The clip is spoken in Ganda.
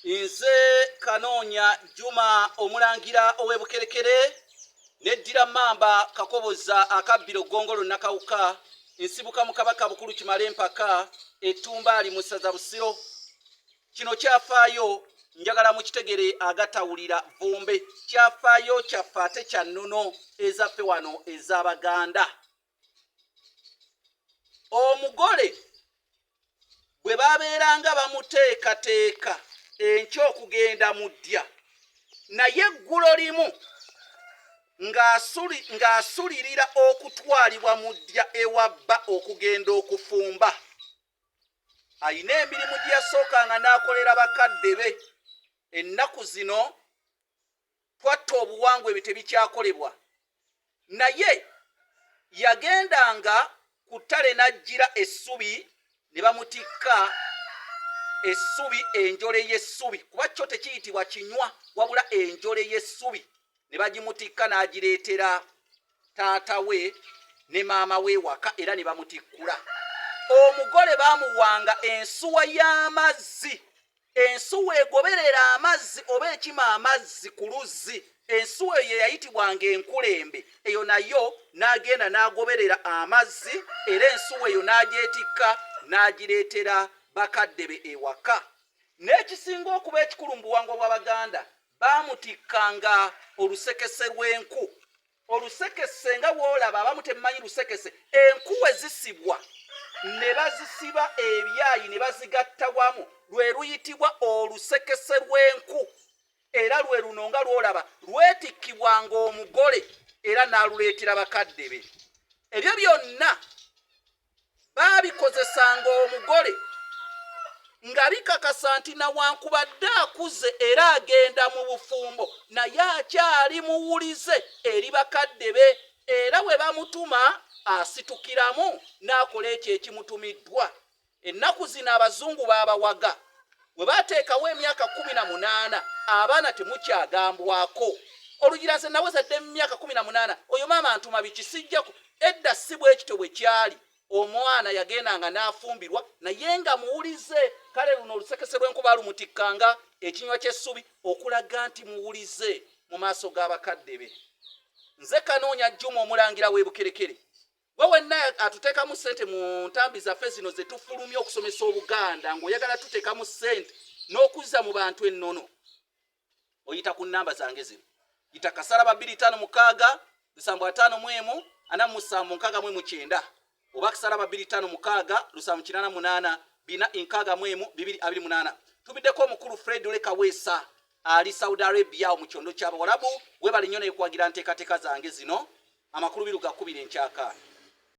Nze Kanoonya Juma omulangira ow'Ebukerekere neddira Mamba Kakoboza akabbiro Ggongolo Nakawuka nsibuka mu Kabaka Bukulu Kimale Mpaka Ettumba ali mu ssaza Busiro. Kino kyafaayo njagala mukitegere agatawulira Vumbe, kyafaayo kyaffe ate kya nnono ezaffe wano ez'Abaganda. Omugole bwe babeeranga bamuteekateeka enkya okugenda mu ddya, naye eggulo limu ng'asulirira okutwalibwa mu ddya ewa bba okugenda okufumba. Ayina emirimu gye yasookanga n'akolera bakadde be. Ennaku zino twatta obuwangwa ebyo tebikyakolebwa, naye yagendanga ku ttale n'ajjira essubi ne bamutikka essubi, enjole y'essubi, kuba kyo tekiyitibwa kinywa wabula enjole y'essubi, ne bagimutikka n'agireetera taata we ne maama we waka era ne bamutikkula. Omugole baamuwanga ensuwa y'amazzi, ensuwa egoberera amazzi oba ekima amazzi ku luzzi. Ensuwa eyo yayitibwanga enkulembe, eyo nayo n'agenda n'agoberera amazzi era ensuwa eyo n'agyetikka n'agireetera bakadde be ewaka. N'ekisinga okuba ekikulu mu buwangwa bw'Abaganda, baamutikkanga olusekese lw'enku. Olusekese nga bw'olaba abamu temumanyi lusekese, enku we zisibwa ne bazisiba ebyayi ne bazigatta wamu, lwe luyitibwa olusekese lw'enku. Era lwe luno nga lw'olaba lwetikkibwanga omugole era n'aluleetera bakadde be. Ebyo byonna baabikozesanga omugole nga bikakasa nti newankubadde akuze era agenda mu bufumbo, naye akyali muwulize eri bakadde be, era we bamutuma asitukiramu n'akola ekyo ekimutumiddwa. Ennaku zino Abazungu baabawaga, we baateekawo emyaka 18 abaana temukyagambwako. Olugira nze naweza dde mu myaka 18, oyo maama antuma biki sijjako. Edda si bwe kityo bwe kyali. Omwana yagendanga n'afumbirwa naye nga muwulize. Kale luno olusekese lw'enku baalumutikkanga ekinywa ky'essubi okulaga nti muwulize mu maaso g'abakadde be. Nze Kanoonya Juma omulangira w'Ebukerekere, gwe wenna atuteekamu ssente mu ntambi zaffe zino ze tufulumya okusomesa Obuganda, ng'oyagala tuteekamu ssente n'okuzza mu bantu ennono, oyita ku nnamba zange zino. Yita *256 751 47 69 oba *256 788 461 Tubiddeko omukulu Fred Ole Kaweesa ali Saudi Arabia mu kyondo ky'Abawarabu. Webale nnyo n'ekwagira nteekateeka zange zino, amakulu biruga 2 enkyaka.